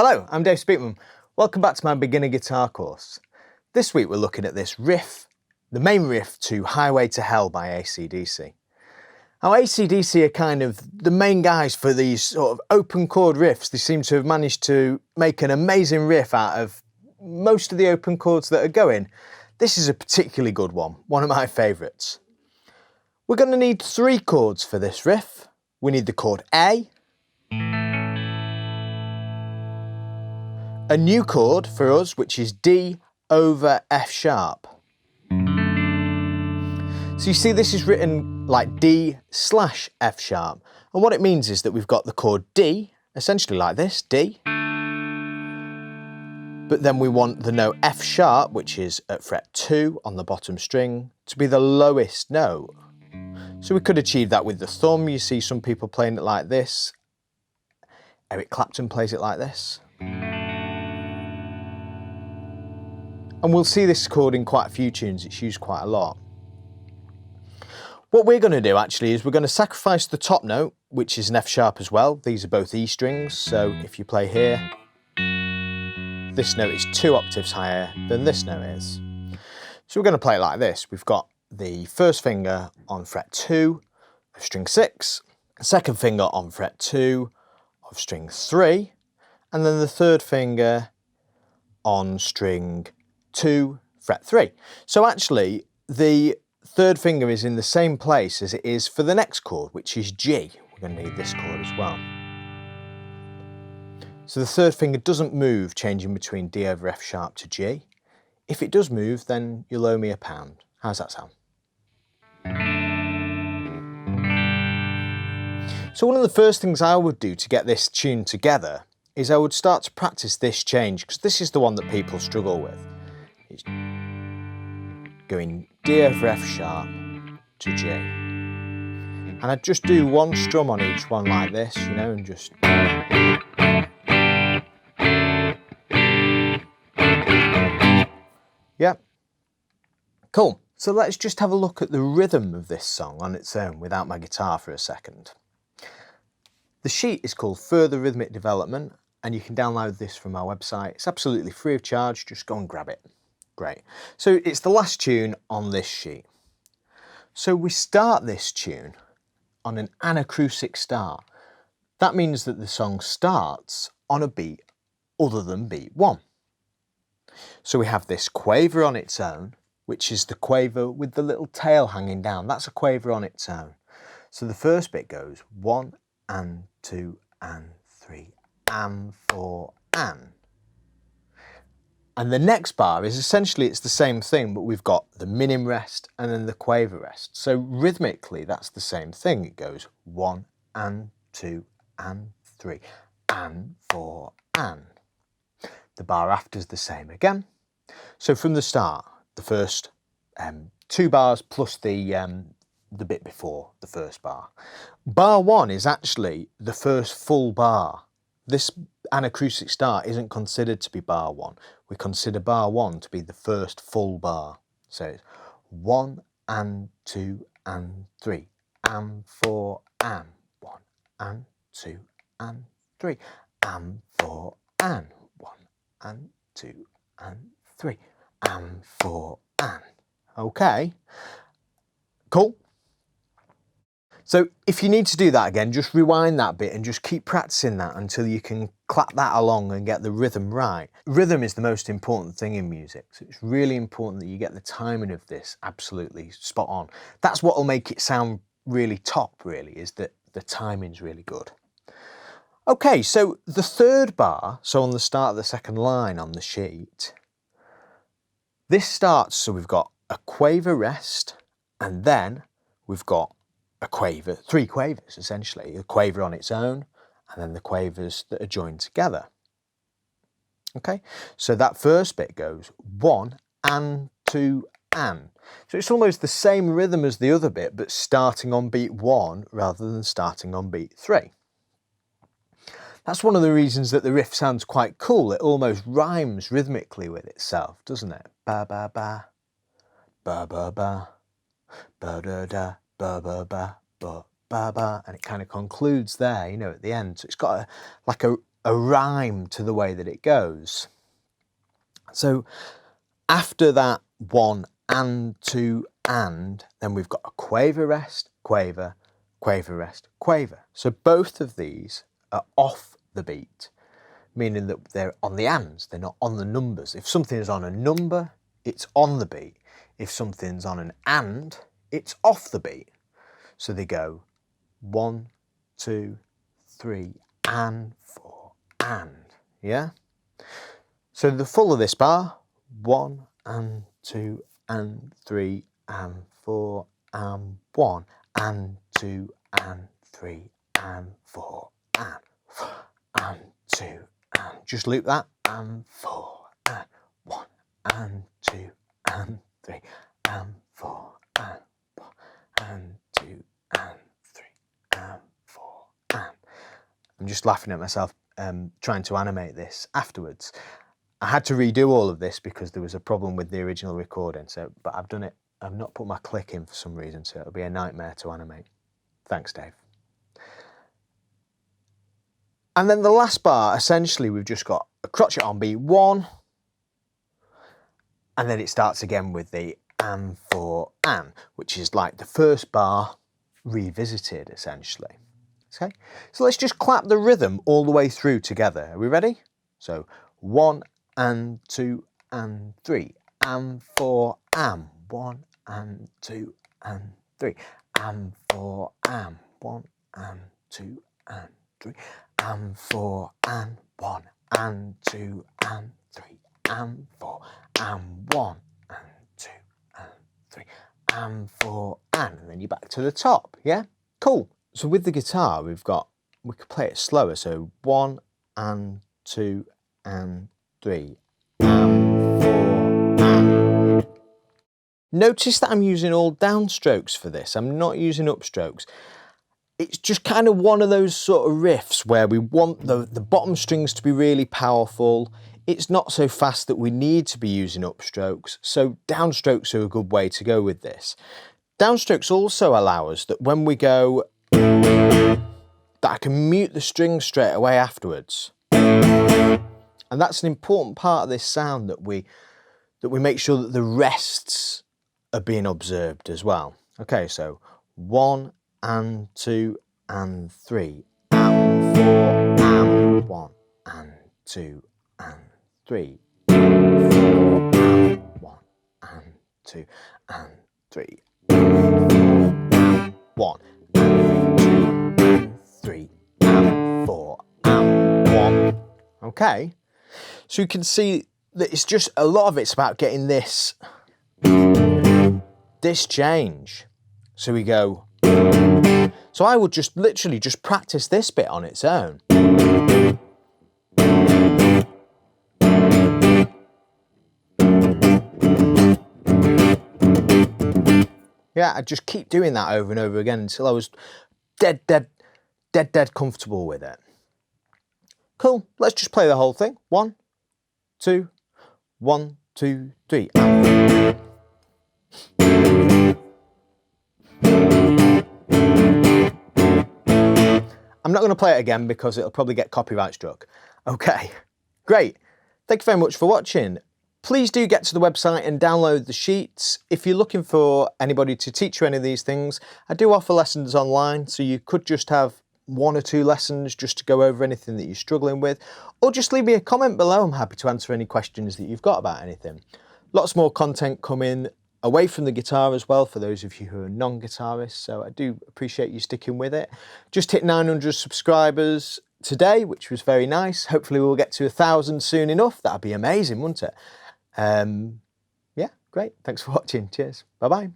Hello, I'm Dave Speakman. Welcome back to my beginner guitar course. This week we're looking at this riff, the main riff to Highway to Hell by AC/DC. Now AC/DC are kind of the main guys for these sort of open chord riffs. They seem to have managed to make an amazing riff out of most of the open chords that are going. This is a particularly good one of my favourites. We're going to need 3 chords for this riff. We need the chord A, a new chord for us, which is D over F sharp. So you see this is written like D/F sharp. And what it means is that we've got the chord D, essentially like this, D. But then we want the note F sharp, which is at fret 2 on the bottom string, to be the lowest note. So we could achieve that with the thumb. You see some people playing it like this. Eric Clapton plays it like this. And we'll see this chord in quite a few tunes, it's used quite a lot. What we're going to do actually is we're going to sacrifice the top note, which is an F sharp as well. These are both E strings, so if you play here, this note is 2 octaves higher than this note is. So we're going to play it like this. We've got the first finger on fret 2 of string 6, second finger on fret 2 of string 3, and then the third finger on string 2, fret 3. So actually the third finger is in the same place as it is for the next chord, which is G. We're going to need this chord as well. So the third finger doesn't move, changing between D over F sharp to G. If it does move, then you'll owe me £1. How's that sound? So one of the first things I would do to get this tune together is I would start to practice this change, because this is the one that people struggle with. It's going D over F sharp to G. And I'd just do one strum on each one like this, you know, and just... Yeah. Cool. So let's just have a look at the rhythm of this song on its own without my guitar for a second. The sheet is called Further Rhythmic Development, and you can download this from our website. It's absolutely free of charge, just go and grab it. Great. So it's the last tune on this sheet. So we start this tune on an anacrusis start. That means that the song starts on a beat other than beat 1. So we have this quaver on its own, which is the quaver with the little tail hanging down. That's a quaver on its own. So the first bit goes 1 and 2 and 3 and 4 and. And the next bar is essentially, it's the same thing, but we've got the minim rest and then the quaver rest. So rhythmically, that's the same thing. It goes 1 and 2 and 3 and 4 and. The bar after is the same again. So from the start, the first 2 bars plus the bit before the first bar. Bar 1 is actually the first full bar. This anacrusis start isn't considered to be bar 1. We consider bar 1 to be the first full bar. So it's 1 and 2 and 3 and 4 and 1 and 2 and 3 and 4 and 1 and 2 and 3 and 4 and. Okay, cool. So if you need to do that again, just rewind that bit and just keep practicing that until you can clap that along and get the rhythm right. Rhythm is the most important thing in music, so it's really important that you get the timing of this absolutely spot on. That's what will make it sound really top, really, is that the timing's really good. Okay, so the third bar, so on the start of the second line on the sheet, this starts, so we've got a quaver rest, and then we've got a quaver, 3 quavers essentially, a quaver on its own, and then the quavers that are joined together. Okay, so that first bit goes 1 and 2 and. So it's almost the same rhythm as the other bit, but starting on beat 1 rather than starting on beat 3. That's one of the reasons that the riff sounds quite cool. It almost rhymes rhythmically with itself, doesn't it? Ba ba ba, ba ba ba, ba da da, ba ba ba, ba ba ba, and it kind of concludes there, you know, at the end. So it's got like a a rhyme to the way that it goes. So after that 1 and 2 and, then we've got a quaver rest, quaver, quaver rest, quaver. So both of these are off the beat, meaning that they're on the ands, they're not on the numbers. If something is on a number, it's on the beat. If something's on an and, it's off the beat. So they go 1, 2, 3, and 4, and, yeah? So the full of this bar, 1 and 2 and 3 and 4 and 1 and 2 and 3 and 4 and 2 and just loop that, and 4 and 1 and 2 and 3 and 4 and 1 and 2 and 3 and 4 and. I'm just laughing at myself trying to animate this afterwards. I had to redo all of this because there was a problem with the original recording, but I've done it. I've not put my click in for some reason, so it'll be a nightmare to animate. Thanks, Dave. And then the last bar, essentially, we've just got a crotchet on beat 1, and then it starts again with the and 4 and, which is like the first bar revisited, essentially. Okay, so let's just clap the rhythm all the way through together. Are we ready? So 1 and 2 and 3 and 4 and 1 and 2 and 3 and 4 and 1 and 2 and 3 and 4 and 1 and 2 and 3 and 4 and 1 and 2 and 3 and 4 and then you're back to the top. Yeah, cool. So with the guitar we could play it slower. So 1 and 2 and 3 and 4 and. Notice that I'm using all downstrokes for this. I'm not using upstrokes. It's just kind of one of those sort of riffs where we want the bottom strings to be really powerful. It's not so fast that we need to be using upstrokes, so downstrokes are a good way to go with this. Downstrokes also allow us that when we go, that I can mute the strings straight away afterwards. And that's an important part of this sound, that we make sure that the rests are being observed as well. Okay, so 1 and 2 and 3 and 4 and 1 and 2 and 3 and 4 and 1 and 2 and 3 and 1 and 2 and 3 and 4 and 1. Okay, so you can see that it's just a lot of it's about getting this change. So we go. So I would just literally just practice this bit on its own. Yeah, I'd just keep doing that over and over again until I was dead comfortable with it. Cool, let's just play the whole thing. 1, 2, 1, 2, 3. I'm not going to play it again because it'll probably get copyright struck. Okay, great. Thank you very much for watching. Please do get to the website and download the sheets. If you're looking for anybody to teach you any of these things, I do offer lessons online, so you could just have 1 or 2 lessons just to go over anything that you're struggling with, or just leave me a comment below. I'm happy to answer any questions that you've got about anything. Lots more content coming away from the guitar as well for those of you who are non-guitarists, so I do appreciate you sticking with it. Just hit 900 subscribers today, which was very nice. Hopefully we'll get to 1,000 soon enough. That'd be amazing, wouldn't it? Yeah, great. Thanks for watching. Cheers. Bye-bye.